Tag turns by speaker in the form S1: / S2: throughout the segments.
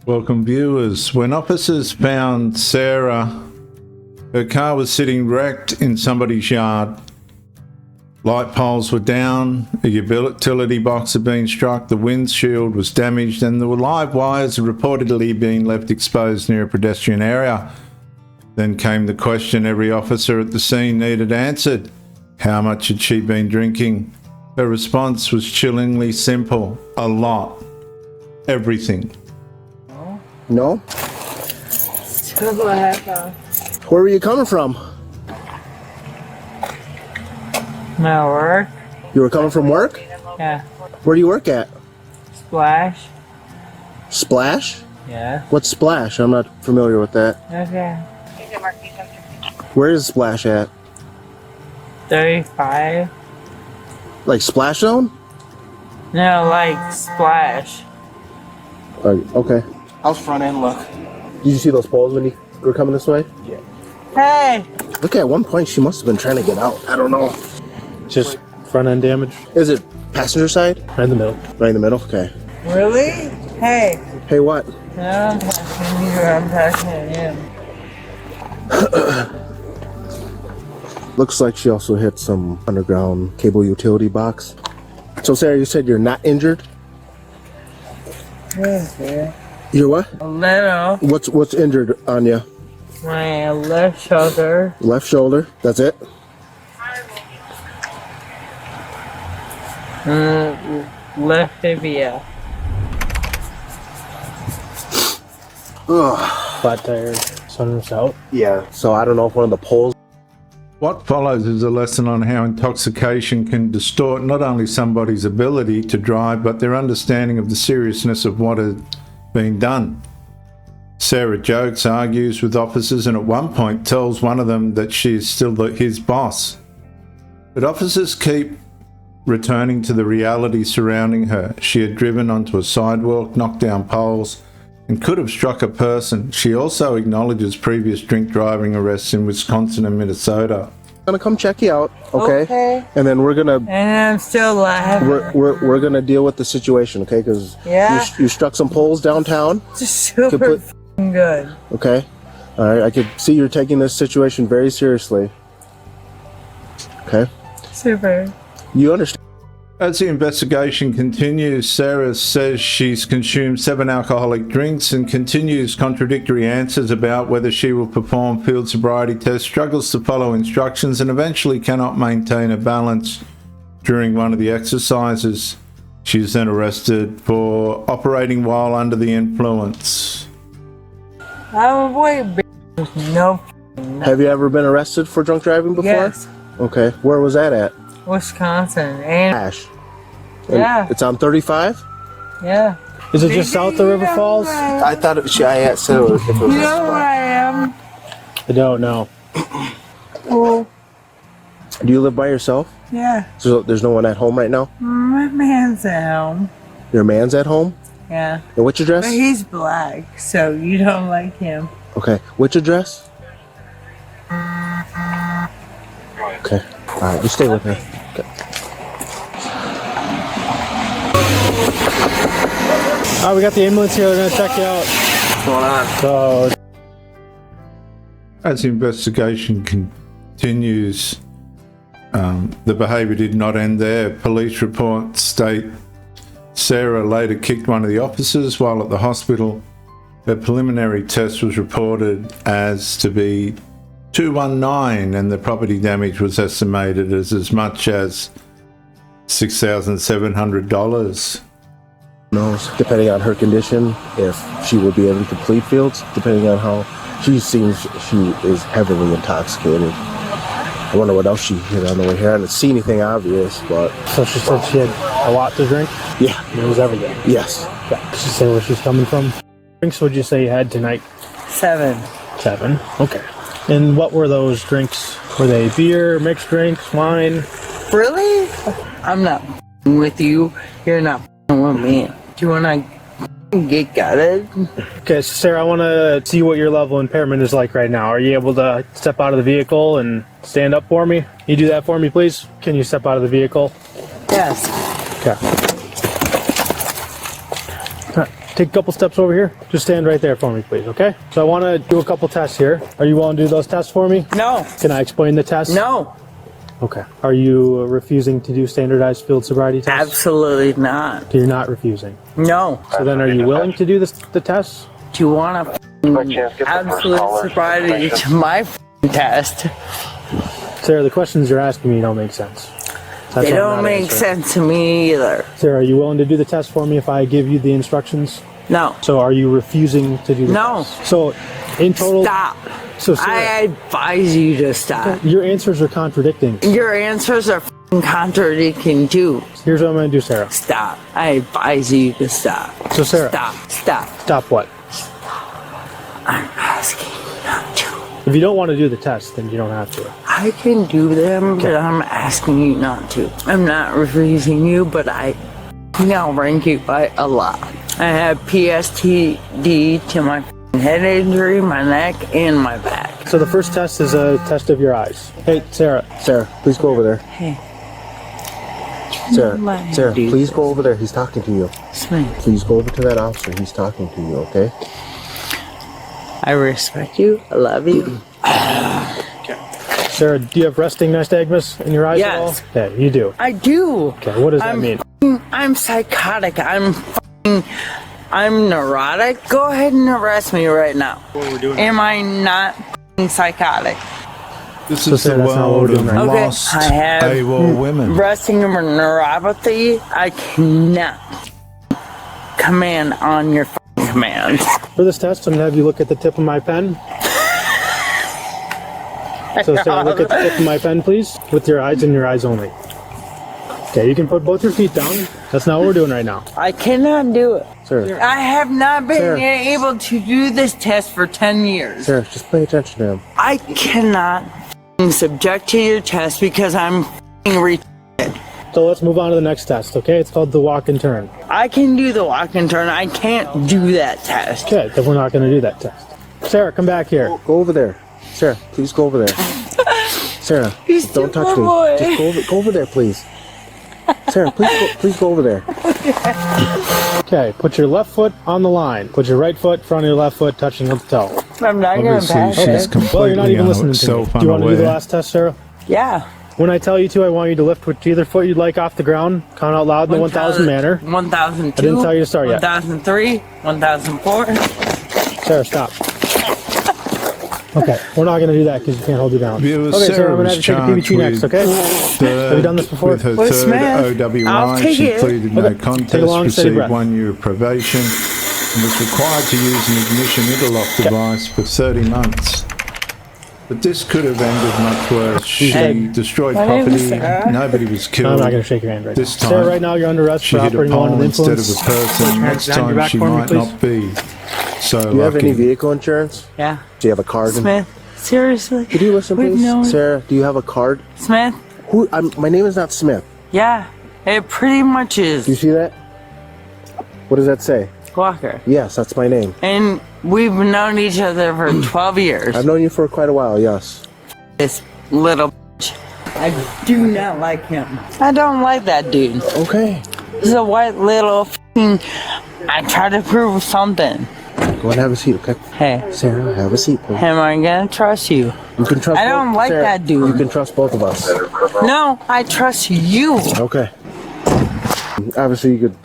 S1: Welcome viewers. When officers found Sarah, her car was sitting wrecked in somebody's yard. Light poles were down, a utility box had been struck, the windshield was damaged, and the live wires had reportedly been left exposed near a pedestrian area. Then came the question every officer at the scene needed answered. How much had she been drinking? Her response was chillingly simple. A lot. Everything.
S2: No?
S3: Still go ahead.
S2: Where were you coming from?
S3: My work?
S2: You were coming from work?
S3: Yeah.
S2: Where do you work at?
S3: Splash?
S2: Splash?
S3: Yeah.
S2: What's Splash? I'm not familiar with that.
S3: Okay.
S2: Where is Splash at?
S3: 35?
S2: Like Splash Zone?
S3: No, like Splash.
S2: Okay. How's front end look? Did you see those poles when you were coming this way?
S3: Yeah. Hey!
S2: Look, at one point she must have been trying to get out. I don't know.
S4: Just front end damage.
S2: Is it passenger side?
S4: Right in the middle.
S2: Right in the middle? Okay.
S3: Really? Hey!
S2: Hey, what?
S3: No, I'm talking to you. I'm talking to you.
S2: Looks like she also hit some underground cable utility box. So, Sarah, you said you're not injured?
S3: Yeah.
S2: You're what?
S3: A little.
S2: What's injured on you?
S3: My left shoulder.
S2: Left shoulder. That's it?
S3: Left tibia.
S2: Ugh.
S4: Flat tire. Sunroof's out.
S2: Yeah. So I don't know if one of the poles.
S1: What follows is a lesson on how intoxication can distort not only somebody's ability to drive, but their understanding of the seriousness of what has been done. Sarah jokes, argues with officers, and at one point tells one of them that she is still his boss. But officers keep returning to the reality surrounding her. She had driven onto a sidewalk, knocked down poles, and could have struck a person. She also acknowledges previous drink driving arrests in Wisconsin and Minnesota.
S2: I'm gonna come check you out, okay?
S3: Okay.
S2: And then we're gonna
S3: And I'm still laughing.
S2: we're gonna deal with the situation, okay? Because
S3: Yeah.
S2: you struck some poles downtown,
S3: Super f***ing good.
S2: okay? All right, I could see you're taking this situation very seriously. Okay,
S3: Super.
S2: you understand?
S1: As the investigation continues, Sarah says she's consumed 7 alcoholic drinks and continues contradictory answers about whether she will perform field sobriety tests, struggles to follow instructions, and eventually cannot maintain a balance during one of the exercises. She is then arrested for operating while under the influence.
S3: I'm a boy, no.
S2: Have you ever been arrested for drunk driving before?
S3: Yes.
S2: Okay, where was that at?
S3: Wisconsin. And
S2: Ash. And
S3: yeah.
S2: It's on 35?
S3: Yeah.
S4: Is it just south of River Falls?
S2: I thought I said it was. If it was
S3: You know where I am?
S4: I don't know.
S3: Oh,
S2: Do you live by yourself?
S3: yeah.
S2: So there's no one at home right now?
S3: My man's at home.
S2: Your man's at home?
S3: Yeah.
S2: And which address?
S3: But he's black, so you don't like him.
S2: Okay, which address? Okay, alright, you stay with me. Okay.
S4: Oh, we got the ambulance here. They're gonna check you out.
S2: What's going on?
S4: So,
S1: As the investigation continues, the behaviour did not end there. Police reports state Sarah later kicked one of the officers while at the hospital. Her preliminary test was reported as to be 219, and the property damage was estimated as much as $6,700.
S2: Knows, depending on her condition, if she will be able to complete fields, depending on how she seems, she is heavily intoxicated. I wonder what else she hit on the way here. I didn't see anything obvious, but
S4: so she said she had a lot to drink.
S2: yeah,
S4: And it was everything.
S2: yes.
S4: Yeah. Did she say where she's coming from? Drinks would you say you had tonight?
S3: 7.
S4: 7. Okay. And what were those drinks? Were they beer, mixed drinks, wine?
S3: Really? I'm not with you. You're not with me. Do you wanna get gutted?
S4: Okay, so Sarah, I want to see what your level of impairment is like right now. Are you able to step out of the vehicle and stand up for me? Can you do that for me, please? Can you step out of the vehicle?
S3: Yes.
S4: Okay. take a couple steps over here. Just stand right there for me, please, okay? So I want to do a couple tests here. Are you willing to do those tests for me?
S3: No.
S4: Can I explain the tests?
S3: No.
S4: Okay. Are you refusing to do standardized field sobriety tests?
S3: Absolutely not.
S4: So you're not refusing.
S3: No.
S4: So then are you willing to do the tests?
S3: Do you want to absolute sobriety to my test?
S4: Sarah, the questions you're asking me don't make sense.
S3: They don't make sense to me either.
S4: Sarah, are you willing to do the test for me if I give you the instructions?
S3: No.
S4: So are you refusing to do the test? So in total...
S3: Stop.
S4: So Sarah,
S3: I advise you to stop.
S4: your answers are contradicting.
S3: Your answers are contradicting too.
S4: Here's what I'm going to do, Sarah.
S3: Stop. I advise you to stop.
S4: So Sarah...
S3: Stop.
S4: Stop what?
S3: I'm asking you not to.
S4: If you don't want to do the test, then you don't have to.
S3: I can do them, but I'm asking you not to. I'm not refusing you, but I now rank you by a lot. I have PSTD to my head injury, my neck, and my back.
S4: So the first test is a test of your eyes. Hey, Sarah.
S2: Sarah, please go over there.
S3: Hey.
S2: Sarah,
S3: Dude.
S2: please go over there. He's talking to you.
S3: Smith,
S2: Please go over to that officer. He's talking to you, okay?
S3: I respect you. I love you.
S4: Sarah, do you have resting nystagmus in your eyes at all?
S3: Yes.
S4: Yeah, you do.
S3: I do.
S4: Okay, what does that mean?
S3: I'm psychotic. I'm neurotic. Go ahead and arrest me right now.
S4: What we're doing?
S3: Am I not
S1: This
S4: So
S1: is the
S4: Sarah, that's not what we're
S1: world
S4: doing
S1: of
S4: right now.
S3: Okay,
S1: lost
S3: I have
S1: AWOL women.
S3: resting neuropathy? I cannot command on your commands.
S4: For this test, I'm going to have you look at the tip of my pen. So Sarah, look at the tip of my pen, please, with your eyes and your eyes only. Okay, you can put both your feet down. That's not what we're doing right now.
S3: I cannot do it.
S2: Sarah,
S3: I have not been
S2: Sarah.
S3: able to do this test for 10 years.
S2: Sarah, just pay attention to him.
S3: I cannot subject to your test because I'm retarded.
S4: So let's move on to the next test, okay? It's called the walk and turn.
S3: I can do the walk and turn. I can't do that test.
S4: Okay, then we're not going to do that test. Sarah, come back here.
S2: Go over there. Sarah, please go over there. Sarah,
S3: He's
S2: don't
S3: still
S2: touch
S3: my
S2: me.
S3: boy.
S2: Just go over there, please. Sarah, please go over there.
S4: Okay, put your left foot on the line. Put your right foot in front of your left foot touching the toe.
S3: I'm not going to
S1: Obviously,
S3: pass
S1: she's
S3: it.
S4: Well, you're not
S1: completely
S4: even listening to me. Do you want to do the
S1: self-unaware.
S4: last test, Sarah?
S3: Yeah.
S4: When I tell you to, I want you to lift whichever foot you'd like off the ground. Count out loud in the 1,000 manner.
S3: 1002.
S4: I didn't tell you to start yet.
S3: 1003. 1004.
S4: Sarah, stop. Okay, we're not going to do that because you can't hold it down.
S1: Viewer
S4: Okay, Sarah,
S1: Sarah
S4: I'm going to
S1: was
S4: have to take a PBT
S1: charged
S4: next,
S1: with
S4: okay? Have you done this before?
S1: With her
S3: Well,
S1: third
S3: Smith, I'll
S1: OWI,
S3: take
S1: she
S3: it.
S1: pleaded no
S4: Okay, take a
S1: contest,
S4: long, steady
S1: received
S4: breath.
S1: 1 year of probation, and was required to use an ignition interlock device for 30 months. But this could have ended much worse. She
S4: Hey.
S1: destroyed
S3: My name is
S1: property,
S3: Sarah.
S1: nobody was
S4: No,
S1: killed.
S4: I'm not going to shake your hand right
S1: This
S4: now.
S1: time,
S4: Sarah, right now you're under arrest
S1: She
S4: for
S1: hit a
S4: operating under
S1: pole
S4: the
S1: instead of
S4: influence.
S1: a person. Next
S4: Behind your
S1: time
S4: back
S1: she
S4: for me,
S1: might
S4: please.
S1: not be so
S2: Do you have any
S1: lucky.
S2: vehicle insurance?
S3: Yeah.
S2: Do you have a card?
S3: Smith, seriously?
S2: Could you listen,
S3: We've
S2: please?
S3: known-
S2: Sarah, do you have a card?
S3: Smith?
S2: My name is not Smith.
S3: Yeah. It pretty much
S2: Do you
S3: is.
S2: see that? What does that say?
S3: Walker.
S2: Yes, that's my name.
S3: And we've known each other for 12 years.
S2: I've known you for quite a while, yes.
S3: This little bitch. I do not like him. I don't like that dude.
S2: Okay.
S3: He's a white little f***ing... I try to prove something.
S2: Go and have a seat, okay?
S3: Hey,
S2: Sarah, have a seat, please.
S3: am I gonna trust you?
S2: You can trust
S3: I don't like
S2: Sarah,
S3: that dude.
S2: You can trust both of us.
S3: No, I trust you.
S2: Okay. Obviously, you could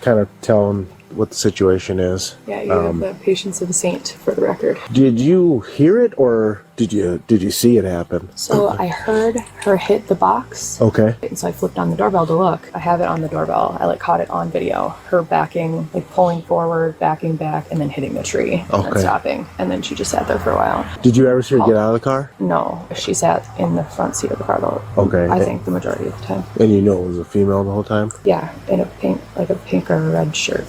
S2: kind of tell him what the situation is.
S5: Yeah, you have the patience of a saint, for the record.
S2: Did you hear it, or did you see it happen?
S5: So I heard her hit the box,
S2: Okay.
S5: and so I flipped on the doorbell to look. I have it on the doorbell. I caught it on video. Her backing, pulling forward, backing back, and then hitting the tree, and
S2: Okay.
S5: then stopping. And then she just sat there for a while.
S2: Did you ever see her get out of the car?
S5: No, she sat in the front seat of the car though.
S2: Okay.
S5: I think the majority of the time.
S2: And you know it was a female the whole time?
S5: Yeah, in a pink or a red shirt.